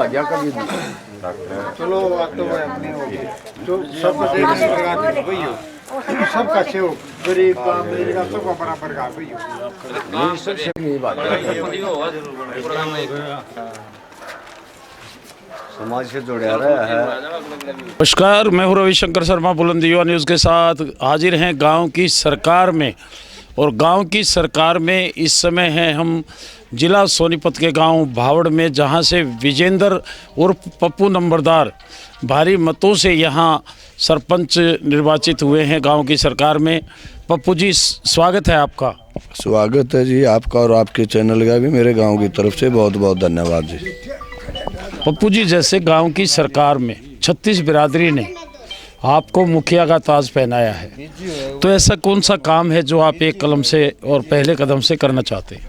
गया कभी चलो बात तो भाई अपनी होगी जो सबका देने सरकार की भैया सबका सेव गरीब का अमीर का सबका बराबर का भैया यही सबसे यही बात है समाज से जुड़ा रहा है। नमस्कार, मैं हूं रविशंकर शर्मा बुलंद युवा न्यूज़ के साथ हाजिर हैं गांव की सरकार में। और गांव की सरकार में इस समय हैं हम जिला सोनीपत के गांव भावड़ में, जहां से विजेंद्र उर्फ पप्पू नंबरदार भारी मतों से यहां सरपंच निर्वाचित हुए हैं गांव की सरकार में। पप्पू जी, स्वागत है आपका। स्वागत है जी आपका, और आपके चैनल का भी मेरे गांव की तरफ से बहुत बहुत धन्यवाद जी। पप्पू जी, जैसे गांव की सरकार में 36 बिरादरी ने आपको मुखिया का ताज पहनाया है, तो ऐसा कौन सा काम है जो आप एक कलम से और पहले कदम से करना चाहते हैं?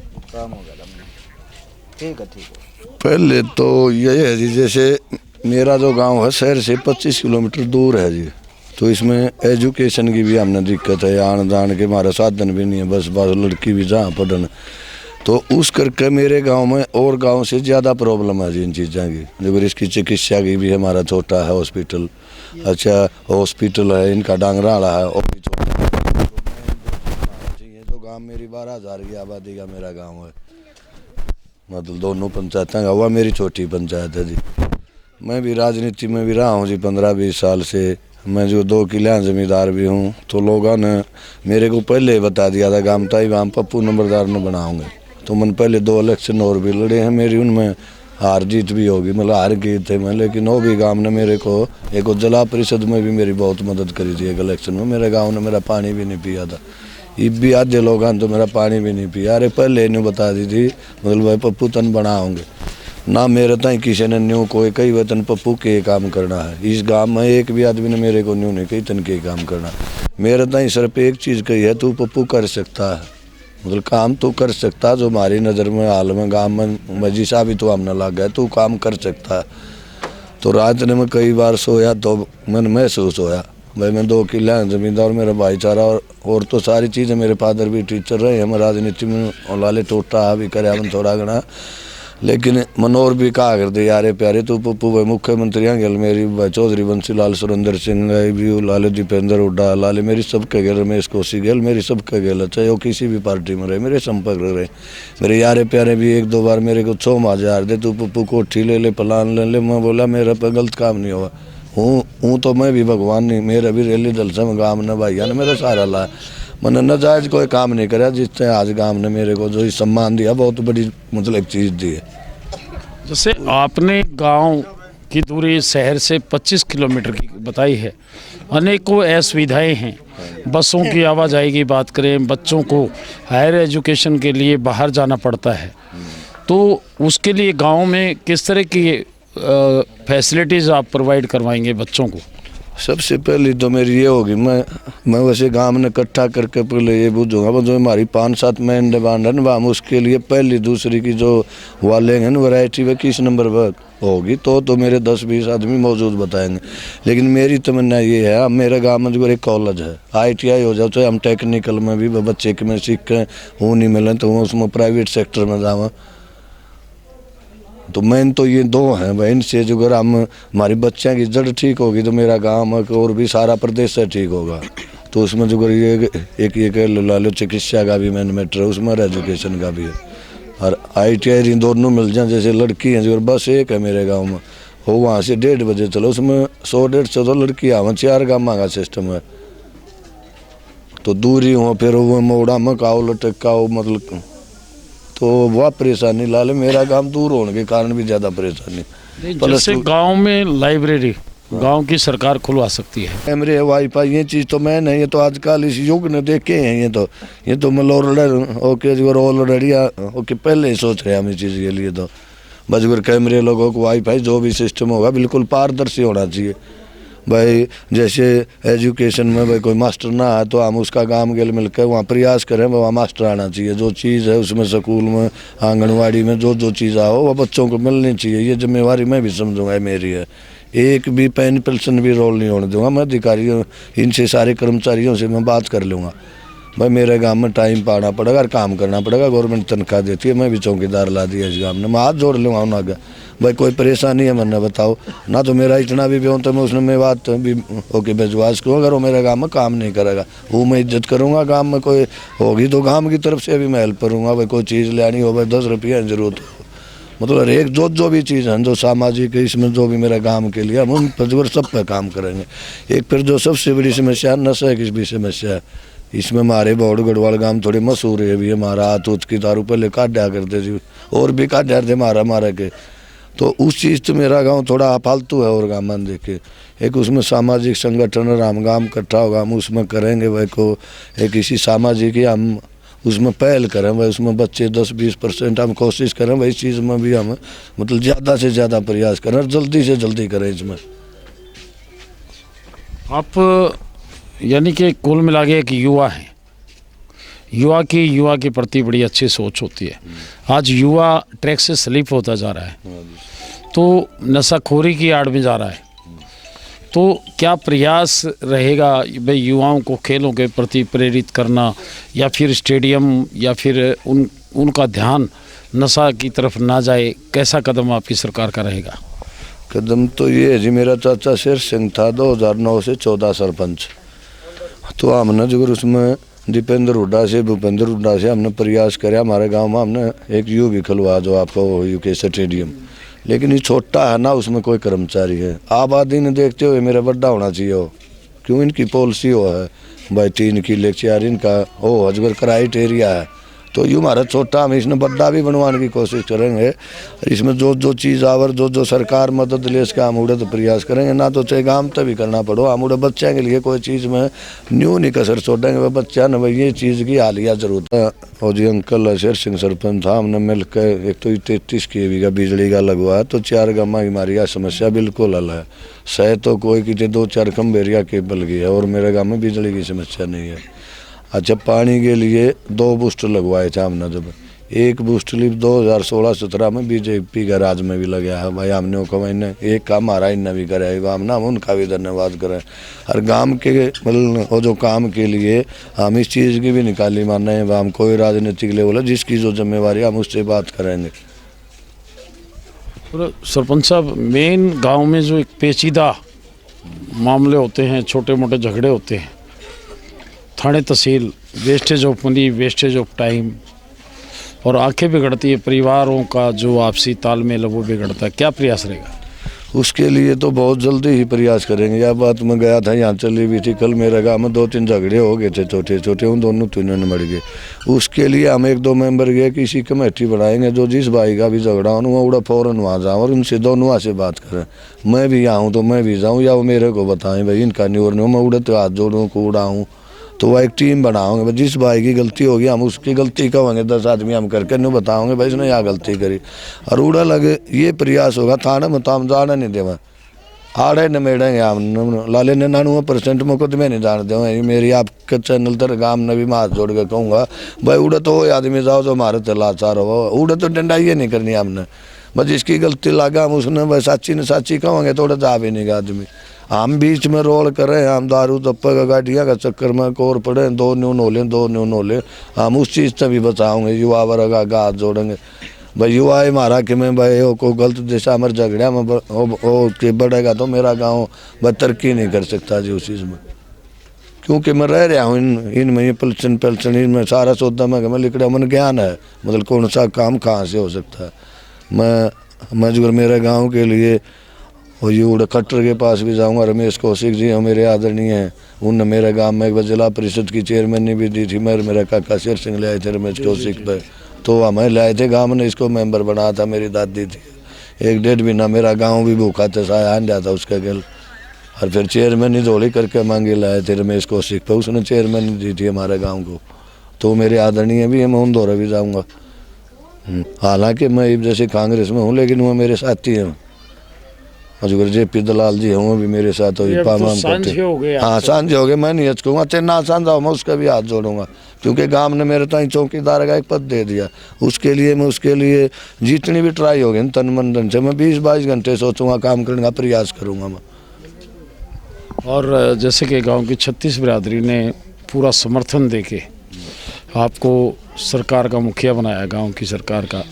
पहले तो यही है जी, जैसे मेरा जो गांव है शहर से 25 किलोमीटर दूर है जी, तो इसमें एजुकेशन की भी हमने दिक्कत है, आन जान के हमारा साधन भी नहीं है, बस लड़की भी जहाँ पढ़न, तो उस करके मेरे गांव में और गांव से ज़्यादा प्रॉब्लम है जी इन चीज़ों की। देखो इसकी चिकित्सा की भी हमारा छोटा है हॉस्पिटल, अच्छा हॉस्पिटल है इनका डांगराड़ा है, और भी छोटा चाहिए। तो गांव मेरी 12,000 की आबादी का मेरा गांव है, मतलब दोनों पंचायतें का हुआ, मेरी छोटी पंचायत है जी। मैं भी राजनीति में भी रहा हूँ जी 15-20 साल से। मैं जो 2 किले जमींदार भी हूँ, तो लोगों ने मेरे को पहले ही बता दिया था गांव ताई हम पप्पू नंबरदार ने बनाऊंगे, तो मैंने पहले 2 इलेक्शन और भी लड़े हैं, मेरी उनमें हार जीत भी होगी, मतलब हार गए थे मैं, लेकिन वो भी गांव ने मेरे को एक जिला परिषद में भी मेरी बहुत मदद करी थी। एक इलेक्शन में मेरे गांव ने मेरा पानी भी नहीं पिया था, इब भी आधे लोग तो मेरा पानी भी नहीं पिया। अरे पहले इन्हें बता दी थी मतलब भाई पप्पू तन बनाओगे ना, मेरे ताई किसी ने न्यू कोई कई वतन पप्पू के काम करना है। इस गांव में एक भी आदमी ने मेरे को न्यू नहीं कही तन के काम करना, मेरे ताई सिर्फ एक चीज़ कही है, तू पप्पू कर सकता है, मतलब काम तो कर सकता है, जो हमारी नज़र में हाल में गांव में मजी सा भी तो हमने लग गया, तू काम कर सकता है। तो रात ने मैं कई बार सोया तो मैंने महसूस होया भाई मैं 2 किले ज़मींदार, मेरा भाईचारा और तो सारी चीज़ें, मेरे फादर भी टीचर रहे, हम राजनीति में और लाले टोटा भी करे हम थोड़ा घना, लेकिन मनोर भी कहा करते यारे प्यारे तू पप्पू भाई मुख्यमंत्री गल मेरी भाई चौधरी बंसी लाल सुरेंद्र सिंह भी, लाले दीपेंद्र हुड्डा लाले मेरी सबके गल, रमेश कोसी गल मेरी सबके गल, चाहे वो किसी भी पार्टी में रहे मेरे संपर्क रहे। मेरे यारे प्यारे भी 1-2 बार मेरे को 6 माह जार दे तू पप्पू कोठी ले ले प्लान ले ले, मैं बोला मेरा पे गलत काम नहीं हुआ हूँ तो मैं भी भगवान नहीं, मेरा भी रेली जलसा में गाँव ने भाइया ने मेरा सारा ला, मैंने नजायज कोई काम नहीं करा, जिससे आज गांव ने मेरे को जो सम्मान दिया बहुत बड़ी मतलब एक चीज़ दी है। जैसे आपने गांव की दूरी शहर से 25 किलोमीटर की बताई है, अनेकों असुविधाएं हैं, बसों की आवाजाही की बात करें, बच्चों को हायर एजुकेशन के लिए बाहर जाना पड़ता है, तो उसके लिए गांव में किस तरह की फैसिलिटीज़ आप प्रोवाइड करवाएंगे बच्चों को? सबसे पहले तो मेरी ये होगी, मैं वैसे गांव ने इकट्ठा करके पहले ये बूझूंगा जो हमारी 5-7 मेन डिमांड है ना, हम उसके लिए पहली दूसरी की जो वाले हैं वैरायटी वे किस नंबर पर होगी तो मेरे 10-20 आदमी मौजूद बताएंगे। लेकिन मेरी तमन्ना ये है, अब मेरे गाँव में जो एक कॉलेज है ITI हो जाए, तो हम टेक्निकल में भी बच्चे के में सीख के वो नहीं मिले तो वो उसमें प्राइवेट सेक्टर में जावा, तो मेन तो ये 2 हैं भाई। इनसे जो अगर हम हमारी बच्चों की जड़ ठीक होगी तो मेरा गांव और भी सारा प्रदेश से ठीक होगा। तो उसमें जो अगर ये एक ला लो चिकित्सा का भी मेन मैटर है, उसमें एजुकेशन का भी है, और ITI दोनों मिल जाए। जैसे लड़की हैं जो बस एक है मेरे गाँव में, हो वहाँ से 1:30 बजे चलो, उसमें 100-150 तो लड़की आवा, 4 गाँव का सिस्टम है, तो दूरी हो फिर वो मोड़ा में काओ लटकाओ, मतलब तो वह परेशानी लाले मेरा काम दूर होने के कारण भी ज़्यादा परेशानी। जैसे गांव में लाइब्रेरी गांव की सरकार खुलवा सकती है, कैमरे वाईफाई ये चीज़ तो मैं नहीं, ये तो आजकल इस युग ने देखे हैं, ये तो मैं ओके ऑलरेडी ओके पहले ही सोच रहे हैं हम इस चीज़ के लिए। तो बस अगर कैमरे लोगों को वाईफाई जो भी सिस्टम होगा बिल्कुल पारदर्शी होना चाहिए भाई। जैसे एजुकेशन में भाई कोई मास्टर ना आए तो हम उसका काम के लिए मिलकर वहाँ प्रयास करें, वहाँ मास्टर आना चाहिए। जो चीज़ है उसमें स्कूल में आंगनवाड़ी में जो चीज़ आओ वह बच्चों को मिलनी चाहिए, ये जिम्मेवारी मैं भी समझूंगा मेरी है। एक भी पेन% भी रोल नहीं होने दूंगा मैं, अधिकारियों इनसे सारे कर्मचारियों से मैं बात कर लूँगा भाई मेरे गांव में टाइम पाना पड़ेगा और काम करना पड़ेगा, गवर्नमेंट तनख्वाह देती है, मैं भी चौकीदार ला दिया इस गांव में, मैं हाथ जोड़ लूँगा उन आगे। भाई कोई परेशानी है मैंने बताओ ना, तो मेरा इतना भी हो तो मैं उसने मैं बात भी ओके विश्वास करूँ, अगर वो मेरे गांव में काम नहीं करेगा वो मैं इज्जत करूँगा, गांव में कोई होगी तो गांव की तरफ से भी मैं हेल्प करूँगा। भाई कोई चीज़ लेनी हो, भाई 10 रुपये जरूरत हो, मतलब एक जो भी चीज़ है जो सामाजिक इसमें जो भी मेरा गांव के लिए हम उन पर सब पे काम करेंगे। एक फिर जो सबसे बड़ी समस्या नशा की भी समस्या है, इसमें हमारे बहुत गढ़वाल गांव थोड़े मशहूर है भी, हमारा हाथ उत की दारू पहले काटा करते थे और भी काटा थे मारा के, तो उस चीज़ तो मेरा गांव थोड़ा फालतू है और गाँव में देखे। एक उसमें सामाजिक संगठन राम गांव इकट्ठा होगा, हम उसमें करेंगे भाई को एक इसी सामाजिक ही हम उसमें पहल करें भाई, उसमें बच्चे 10-20% हम कोशिश करें भाई, इस चीज़ में भी हम मतलब ज़्यादा से ज़्यादा प्रयास करें और जल्दी से जल्दी करें इसमें। आप यानी कि कुल मिला के एक युवा है, युवा के प्रति बड़ी अच्छी सोच होती है। आज युवा ट्रैक से स्लिप होता जा रहा है, तो नशाखोरी की आड़ में जा रहा है, तो क्या प्रयास रहेगा भाई युवाओं को खेलों के प्रति प्रेरित करना, या फिर स्टेडियम, या फिर उनका ध्यान नशा की तरफ ना जाए, कैसा कदम आपकी सरकार का रहेगा? कदम तो ये है जी, मेरा चाचा शेर सिंह था 2009 से 14 सरपंच, तो हमने जो उसमें दीपेंद्र हुड्डा से भूपेंद्र हुड्डा से हमने प्रयास किया, हमारे गांव में हमने एक यू भी खुलवा जो आपको यूके स्टेडियम, लेकिन ये छोटा है ना, उसमें कोई कर्मचारी है, आबादी ने देखते हुए मेरा बड़ा होना चाहिए हो, क्यों इनकी पॉलिसी हो है भाई 3 किले 4 इनका हो अजगर क्राइटेरिया है, तो यूँ हमारा छोटा हम इसमें बड़ा भी बनवाने की कोशिश करेंगे। इसमें जो चीज़ आवर जो सरकार मदद ले इसका हम उड़े तो प्रयास करेंगे, ना तो चाहे गाँव तक भी करना पड़ो, हम उड़े बच्चे के लिए कोई चीज़ में न्यू नहीं कसर छोड़ेंगे, वह बच्चा न भाई ये चीज़ की हालिया जरूरत है। और जी अंकल शेर सिंह सरपंच था, हमने मिल कर एक तो 33 kV का बिजली का लगवाया, तो 4 गाँव में हमारी यह समस्या बिल्कुल हल है। सह तो कोई की 2-4 खंबेरिया केबल की है और मेरे गाँव में बिजली की समस्या नहीं है। अच्छा पानी के लिए 2 बूस्टर लगवाए थे हमने, जब एक बूस्टर लिप 2016-17 में बीजेपी का राज में भी लगा है भाई, हमने को मैंने एक काम हमारा इन्ना भी कराएगा, हम ना उनका भी धन्यवाद करें। हर गांव के मतलब वो जो काम के लिए हम इस चीज़ की भी निकाली मानना है, हम कोई राजनीतिक लेवल है जिसकी जो जिम्मेवारी हम उससे बात करेंगे। सरपंच साहब, मेन गाँव में जो एक पेचीदा मामले होते हैं, छोटे मोटे झगड़े होते हैं, थाने तहसील, wastage of money, wastage of time, और आंखें बिगड़ती है, परिवारों का जो आपसी तालमेल है वो बिगड़ता है, क्या प्रयास रहेगा? उसके लिए तो बहुत जल्दी ही प्रयास करेंगे। यह बात मैं गया था यहाँ चली भी थी, कल मेरे गाँव में 2-3 झगड़े हो गए थे छोटे छोटे, उन दोनों तीनों ने मर गए। उसके लिए हम 1-2 मेंबर गए किसी कमेटी बनाएंगे, जो जिस भाई का भी झगड़ा हो वो उड़ा फ़ौरन वहाँ जाऊँ और उनसे दोनों से बात करें। मैं भी आऊँ तो मैं भी जाऊँ या वो मेरे को बताएं भाई इनका नहीं और नहीं, मैं उड़े तो हाथ जोड़ूँ कूड़ा हूँ, तो वह एक टीम बनाओगे, जिस भाई की गलती होगी हम उसकी गलती कहेंगे, 10 आदमी हम करके नहीं बताओगे भाई इसने यहाँ गलती करी, और उड़ा लगे ये प्रयास होगा थाने में तो हम जाने नहीं देवे, आड़े नमेड़ेंगे हम, लाले 99% मुकदमे नहीं जाने देवे। मेरी आपके चैनल तर गाँव ने भी मैं हाथ जोड़ के कहूँगा भाई उड़े तो वो आदमी जाओ जो हमारे तलाचार हो, उड़े तो डंडाइए नहीं करनी हमने, बस जिसकी गलती लगा हम उसने भाई साची ने साची कहेंगे तो जा भी नहीं आदमी। हम बीच में रोल करें, हम दारू दप्पा का गाड़िया का चक्कर में कोर पड़े, 2 न्यून हो ले, हम उस चीज़ से भी बचाओगे, युवा वर्ग का हाथ जोड़ेंगे भाई। युवा है हमारा कि मैं भाई वो को गलत दिशा में झगड़ा में के बढ़ेगा तो मेरा गांव भाई तरक्की नहीं कर सकता जी उस चीज़ में, क्योंकि मैं रह रहा हूँ इनमें ये पलचन इनमें सारा सौदा में लिखड़ा मन ज्ञान है, मतलब कौन सा काम कहाँ से हो सकता है। मैं जो मेरे गाँव के लिए और ये उड़ा खट्टर के पास भी जाऊंगा, रमेश कौशिक जी हैं मेरे आदरणीय हैं, उनने मेरे गांव में एक बार जिला परिषद की चेयरमैन भी दी थी, मेरा काका शेर सिंह लाए थे रमेश कौशिक पे, तो हमें लाए थे गांव ने इसको मेंबर बनाया था, मेरी दादी थी। 1-1.5 महीना मेरा गांव भी भूखा था, साया आन जाता उसका गल, और फिर चेयरमैन ही धोली करके मांगे लाए थे रमेश कौशिक पे, उसने चेयरमैन दी थी हमारे गाँव को, तो मेरे आदरणीय भी है, मैं उन दौरे भी जाऊँगा। हालाँकि मैं जैसे कांग्रेस में हूँ लेकिन वो मेरे साथी हैं, अजगर JP दलाल जी हैं वो भी मेरे साथ हो गए। हाँ सांझे हो गए, मैं नहीं हचकूँगा, चाहे ना सांझा हो मैं उसका भी हाथ जोड़ूंगा, क्योंकि गांव ने मेरे ताई चौकीदार का एक पद दे दिया, उसके लिए जितनी भी ट्राई होगी तन मन धन से मैं 20-22 घंटे सोचूंगा, काम करने का प्रयास करूँगा मैं। और जैसे कि गाँव की 36 बिरादरी ने पूरा समर्थन दे के आपको सरकार का मुखिया बनाया, गांव की सरकार का,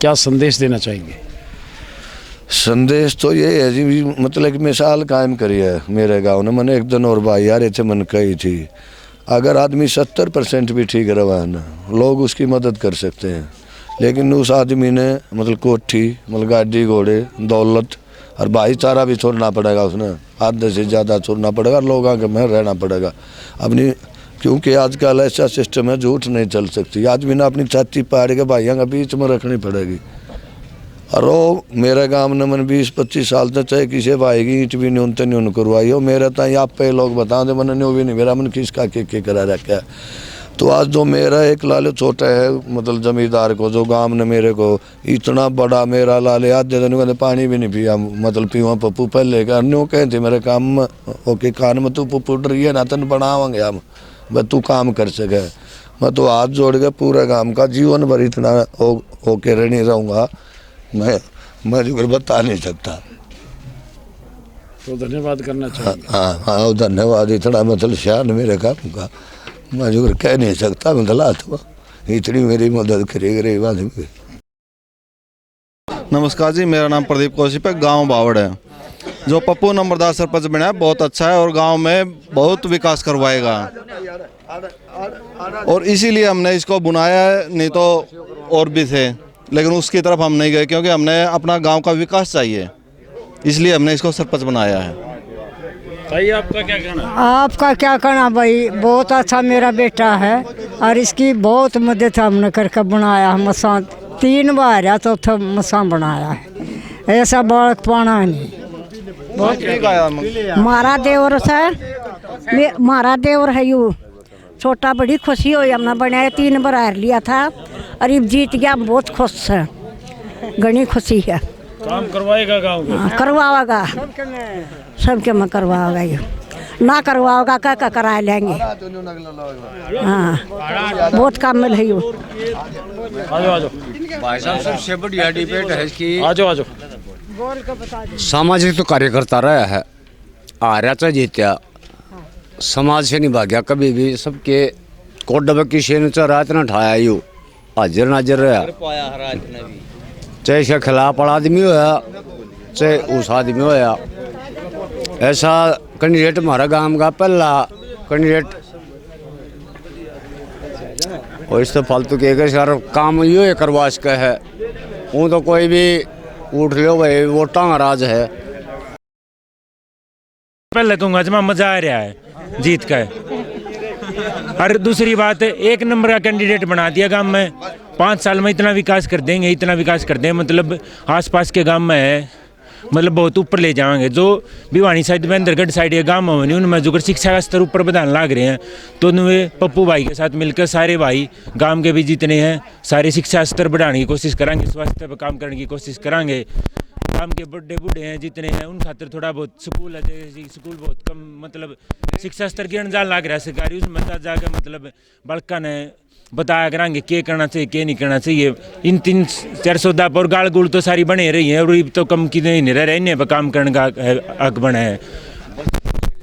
क्या संदेश देना चाहेंगे? संदेश तो ये है जी, मतलब कि मिसाल कायम करी है मेरे गांव ने। मैंने एक दिन और भाई यार इतने मन कही थी, अगर आदमी 70% भी ठीक रहा है ना, लोग उसकी मदद कर सकते हैं। लेकिन उस आदमी ने मतलब कोठी, मतलब गाड़ी घोड़े, दौलत और भाईचारा भी छोड़ना पड़ेगा, उसने आधे से ज़्यादा छोड़ना पड़ेगा, लोगों के में रहना पड़ेगा अपनी। क्योंकि आजकल ऐसा सिस्टम है, झूठ नहीं चल सकती। आदमी ने अपनी छाती पाड़ के भाइयों के बीच में रखनी पड़ेगी। और वो मेरे गांव ने मैंने 20-25 साल तक चाहे किसी भाई की ईंट भी नहीं उनते नहीं करवाई हो। मेरा तो आप पे लोग बता दे, मैंने नहीं भी नहीं, मेरा मन किसका के करा रखा है। तो आज जो मेरा एक लाले छोटा है, मतलब जमींदार को, जो गांव ने मेरे को इतना बड़ा मेरा लाले आज दिन कहते पानी भी नहीं पिया, मतलब पीवा पप्पू पहले का न्यू कहते मेरे काम में ओके कान में तू पप्पू रही है ना, तेन बनावांगे हम, बस तू काम कर सके। मैं तो हाथ जोड़ के पूरे गांव का जीवन भर इतना होके रहने रहूँगा, मैं जो बता नहीं सकता। तो धन्यवाद करना चाहिए। हाँ हाँ धन्यवाद, इतना मतलब शान मेरे काम का मैं जो कह नहीं सकता। मतलब तो इतनी मेरी मदद करी गरीब आदमी। नमस्कार जी, मेरा नाम प्रदीप कौशिक है, गांव भावड़ है। जो पप्पू नंबरदार सरपंच बना है बहुत अच्छा है और गांव में बहुत विकास करवाएगा, और इसीलिए हमने इसको बुलाया है। नहीं तो और भी थे, लेकिन उसकी तरफ हम नहीं गए, क्योंकि हमने अपना गांव का विकास चाहिए, इसलिए हमने इसको सरपंच बनाया है। भाई आपका क्या कहना है? आपका क्या कहना भाई, बहुत अच्छा मेरा बेटा है और इसकी बहुत मदद हमने करके बनाया है। मसा 3 बार या तो मसा बनाया है, ऐसा बालक पाना नहीं। बहुत मारा देवर से, मारा देवर है यू छोटा, बड़ी खुशी हुई हमने बनाया। 3 बार हार लिया था और अब जीत गया, बहुत खुश है, घनी खुशी है। काम करवाएगा गांव में? करवाएगा, सबके में करवाएगा, ये ना करवाओगा क्या करा लेंगे। हाँ बहुत काम मिल है। आजो भाई साहब सबसे बढ़िया डिबेट है कि आजो सामाजिक तो कार्यकर्ता रहा है, आ रहा चाहे जीत्या, समाज से नहीं भाग्या कभी भी। सबके कोट डबक की शेन रात ना ठाया यू हाजिर नाजिर रहा, चाहे इसके खिलाफ वाला आदमी होया चाहे उस आदमी होया। ऐसा कैंडिडेट हमारा गांव का पहला कैंडिडेट, और इस तो फालतू के सर काम ये करवा सके है। वो तो कोई भी उठ लो भाई, वोटा का राज है। पहले कहूँगा जमा मजा आ रहा है जीत का। और दूसरी बात, 1 नंबर का कैंडिडेट बना दिया गांव में। 5 साल में इतना विकास कर देंगे, इतना विकास कर देंगे, मतलब आसपास के गांव में है, मतलब बहुत ऊपर ले जाएंगे। जो भिवानी साइड में अंदरगढ़ साइड के गाँव में उनमें जो शिक्षा का स्तर ऊपर बढ़ाने लग रहे हैं, तो उन्हें पप्पू भाई के साथ मिलकर सारे भाई गांव के भी जितने हैं सारे शिक्षा स्तर बढ़ाने की कोशिश करेंगे, स्वास्थ्य पर काम करने की कोशिश करेंगे। गांव के बड़े बूढ़े हैं जितने हैं उन खातर थोड़ा बहुत स्कूल है, जैसे स्कूल बहुत कम, मतलब शिक्षा स्तर की अनजान लग रहा है सरकारी, उसमें जाकर मतलब बड़का ने बताया कराएंगे क्या करना चाहिए क्या नहीं करना चाहिए। इन 300-400 पर गाल गुल तो सारी बने रही है, और तो कम की नहीं रह रहे, इन्हें पर काम करने का हक बना है।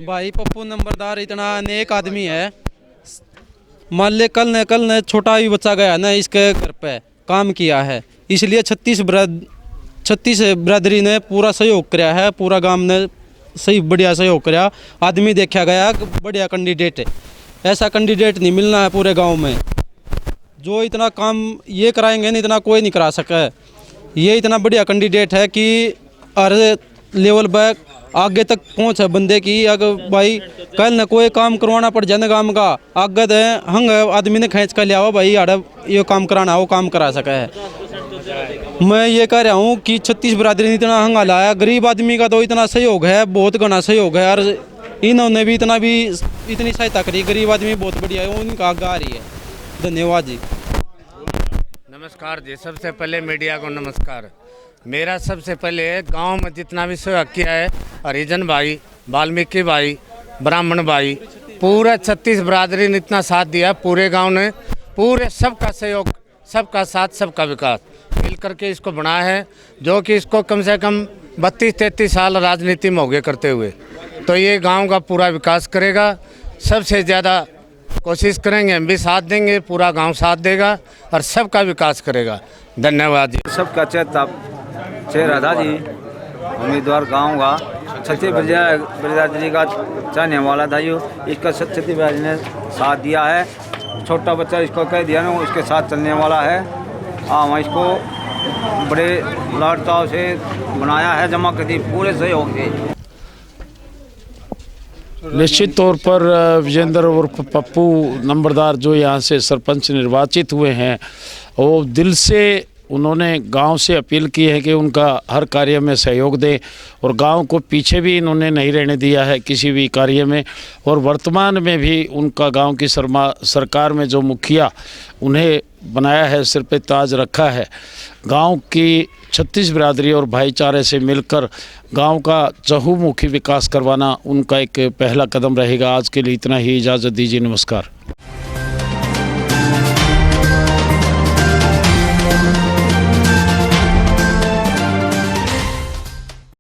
भाई पप्पू नंबरदार इतना नेक आदमी है। मान ले कल ने छोटा भी बच्चा गया ना, इसके घर पे काम किया है, इसलिए 36 बिरादरी ने पूरा सहयोग कराया है, पूरा गांव ने सही बढ़िया सहयोग कराया। आदमी देखा गया बढ़िया कैंडिडेट है, ऐसा कैंडिडेट नहीं मिलना है पूरे गांव में। जो इतना काम ये कराएंगे ना, इतना कोई नहीं करा सका है। ये इतना बढ़िया कैंडिडेट है कि हर लेवल पर आगे तक पहुंच है बंदे की। अगर भाई कल न कोई काम करवाना पड़ जाए काम का, आगे दे हंग आदमी ने खींच कर लिया हुआ भाई यार ये काम कराना, वो काम करा सका है। मैं ये कह रहा हूँ कि 36 बिरादरी ने इतना हंगा लाया, गरीब आदमी का तो इतना सहयोग है, बहुत घना सहयोग है, और इन्होंने भी इतनी सहायता करी। गरीब आदमी बहुत बढ़िया है, उनका आगे आ रही है। धन्यवाद जी। नमस्कार जी, सबसे पहले मीडिया को नमस्कार। मेरा सबसे पहले गांव में जितना भी सहयोग किया है, हरिजन भाई, वाल्मीकि भाई, ब्राह्मण भाई, पूरा 36 बिरादरी ने इतना साथ दिया, पूरे गांव ने, पूरे सबका सहयोग, सबका साथ, सबका विकास मिल करके इसको बनाया है, जो कि इसको कम से कम 32-33 साल राजनीति में हो गए करते हुए, तो ये गांव का पूरा विकास करेगा। सबसे ज़्यादा कोशिश करेंगे, हम भी साथ देंगे, पूरा गांव साथ देगा और सबका विकास करेगा। धन्यवाद जी। सबका चेहरा जी उम्मीदवार गाँव का छत्तीस बिरादरी का चाहने वाला था यो, इसका छत्तीस बिरादरी ने साथ दिया है। छोटा बच्चा इसको कह दिया ना, उसके साथ चलने वाला है। हाँ, इसको बड़े लाडताव से बनाया है, जमा कर दी पूरे सहयोग से। निश्चित तौर पर विजेंद्र और पप्पू नंबरदार जो यहाँ से सरपंच निर्वाचित हुए हैं, वो दिल से उन्होंने गांव से अपील की है कि उनका हर कार्य में सहयोग दें और गांव को पीछे भी इन्होंने नहीं रहने दिया है किसी भी कार्य में। और वर्तमान में भी उनका गांव की सरकार में जो मुखिया उन्हें बनाया है, सिर पे ताज रखा है। गांव की 36 बिरादरी और भाईचारे से मिलकर गांव का चहुमुखी विकास करवाना उनका एक पहला कदम रहेगा। आज के लिए इतना ही, इजाज़त दीजिए, नमस्कार।